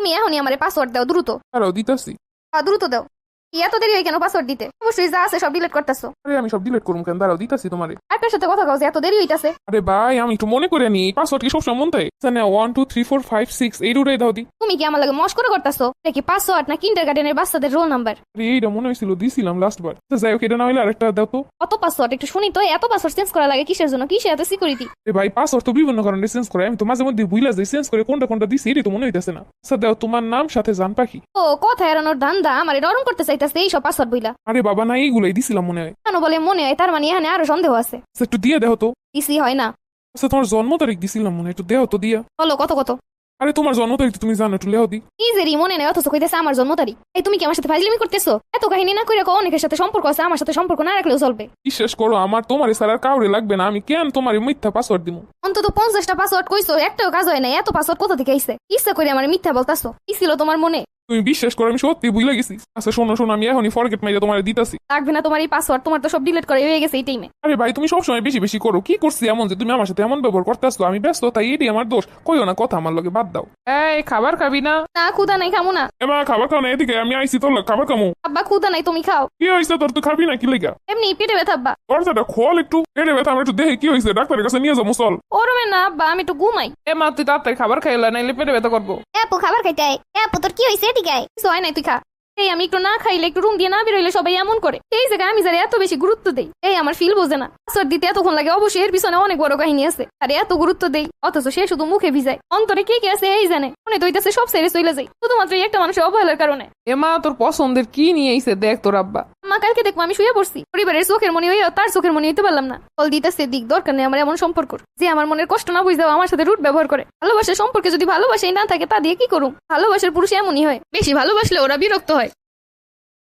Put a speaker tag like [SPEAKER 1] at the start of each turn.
[SPEAKER 1] তুমি এখনই আমার পাসওয়ার্ড দাও দ্রুত।
[SPEAKER 2] আরে দিতাছি।
[SPEAKER 1] দ্রুত দাও। কি এত দেরি হয় কেন পাসওয়ার্ড দিতে? অবশ্যই যা আছে সব ডিলিট করতেছো।
[SPEAKER 2] আরে আমি সব ডিলিট করুম কেন, দাঁড়াও দিতাছি তোমারে।
[SPEAKER 1] আপনার সাথে কথা কও যে এত দেরি হইতাছে।
[SPEAKER 2] আরে ভাই আমি একটু মনে করে নি, পাসওয়ার্ড কি সবসময় মন থাকে? 1 2 3 4 5 6 এই রুটাই দাও দি।
[SPEAKER 1] তুমি কি আমার লাগে মস্করা করতেছো? দেখি পাসওয়ার্ড না কিন্ডারগার্টেনের বাচ্চাদের রোল নাম্বার?
[SPEAKER 2] আরে এইটা মনে হয়েছিল দিছিলাম লাস্ট বার। যাই হোক, এটা না হইলে আরেকটা দাও তো।
[SPEAKER 1] কত পাসওয়ার্ড একটু শুনি তো। এত পাসওয়ার্ড চেঞ্জ করা লাগে কিসের জন্য? কিসে এত সিকিউরিটি?
[SPEAKER 2] এ ভাই পাসওয়ার্ড তো বিভিন্ন কারণে চেঞ্জ করে, আমি তো মাঝে মধ্যে ভুলা যাই চেঞ্জ করে কোনটা কোনটা দিছি, এটাই তো মনে হইতেছে না। আচ্ছা দাও তোমার নাম সাথে জান পাখি।
[SPEAKER 1] ও কথা এড়ানোর ধান্দা আমার নরম করতে চাইতেছে এইসব পাসওয়ার্ড বইলা।
[SPEAKER 2] আরে বাবা না, এইগুলাই দিছিলাম মনে হয়।
[SPEAKER 1] কেন বলে মনে হয়? তার মানে এখানে আরো সন্দেহ আছে।
[SPEAKER 2] আচ্ছা একটু দিয়ে দেও তো।
[SPEAKER 1] ইসি হয় না।
[SPEAKER 2] আচ্ছা তোমার জন্ম তারিখ দিছিলাম মনে হয়, একটু দেও তো দিয়া।
[SPEAKER 1] বলো কত কত?
[SPEAKER 2] আরে তোমার জন্ম তারিখ তো তুমি জানো, একটু লেও দি।
[SPEAKER 1] নিজেরই মনে নেই অথচ কইতেছে আমার জন্ম তারিখ। এই তুমি কি আমার সাথে ফাজলিমি করতেছো? এত কাহিনী না কইরা অনেকের সাথে সম্পর্ক আছে, আমার সাথে সম্পর্ক না রাখলেও চলবে।
[SPEAKER 2] বিশ্বাস করো আমার তোমার ছাড়া আর কাউরে লাগবে না, আমি কেন তোমার মিথ্যা পাসওয়ার্ড দিব?
[SPEAKER 1] অন্তত 50টা পাসওয়ার্ড কইছো, একটাও কাজ হয় না। এত পাসওয়ার্ড কোথা থেকে আইছে? ইচ্ছা করে আমার মিথ্যা বলতাছো? কি ছিল তোমার মনে?
[SPEAKER 2] তুমি বিশ্বাস করো আমি সত্যি ভুলে গেছি। আচ্ছা শোনো শোনো, আমি এখনই ফরগেট মাইরা তোমার দিতাছি।
[SPEAKER 1] লাগবে না তোমার এই পাসওয়ার্ড, তোমার তো সব ডিলিট করে হয়ে গেছে এই টাইমে।
[SPEAKER 2] আরে ভাই তুমি সবসময় বেশি বেশি করো, কি করছি এমন যে তুমি আমার সাথে এমন ব্যবহার করতেছো? আমি ব্যস্ত তাই, এটাই আমার দোষ। কইও না কথা আমার লগে, বাদ দাও। এই খাবার খাবি না?
[SPEAKER 1] না ক্ষুধা নাই, খামো না।
[SPEAKER 2] এবার খাবার খাও না, এদিকে আমি আইছি তোর খাবার খামো।
[SPEAKER 1] আব্বা ক্ষুধা নাই, তুমি খাও।
[SPEAKER 2] কি হয়েছে তোর? তুই খাবি না কি লেগা?
[SPEAKER 1] এমনি পেটে ব্যথা আব্বা।
[SPEAKER 2] দরজাটা খোল একটু, পেটে ব্যথা আমার একটু দেখে কি হয়েছে, ডাক্তারের কাছে নিয়ে যাবো চল।
[SPEAKER 1] ওরমে না আব্বা, আমি একটু ঘুমাই।
[SPEAKER 2] এ মা তুই তাড়াতাড়ি খাবার খাইলা, নাইলে পেটে ব্যথা করবো।
[SPEAKER 1] আপু খাবার খাইতে আয়। আপু তোর কি হয়েছে? এদিকে আয়। কিছু হয় নাই, তুই খা। এই আমি একটু না খাইলে, একটু রুম দিয়ে না বেরোইলে সবাই এমন করে। এই জায়গায় আমি যারা এত বেশি গুরুত্ব দেই, এই আমার ফিল বোঝে না। পাসওয়ার্ড দিতে এতক্ষণ লাগে, অবশ্যই এর পিছনে অনেক বড় কাহিনী আছে। আরে এত গুরুত্ব দেই অথচ সে শুধু মুখে ভিজায়, অন্তরে কে কে আছে এই জানে। মনে দইতেছে সব ছেড়ে চলে যায় শুধুমাত্র এই একটা মানুষের অবহেলার কারণে।
[SPEAKER 3] এমা তোর পছন্দের কি নিয়ে আইছে দেখ তোর আব্বা।
[SPEAKER 1] মা কালকে দেখবো আমি শুয়ে পড়ছি, পরিবারের চোখের মনে হইয়া তার চোখের মনে হইতে পারলাম না। ফল দিতেছে দিক দরকার নেই আমার এমন সম্পর্ক, যে আমার মনের কষ্ট না বুঝলেও আমার সাথে রুট ব্যবহার করে। ভালোবাসার সম্পর্কে যদি ভালোবাসাই না থাকে তা দিয়ে কি করুম? ভালোবাসার পুরুষ এমনই হয়, বেশি ভালোবাসলে ওরা বিরক্ত হয়।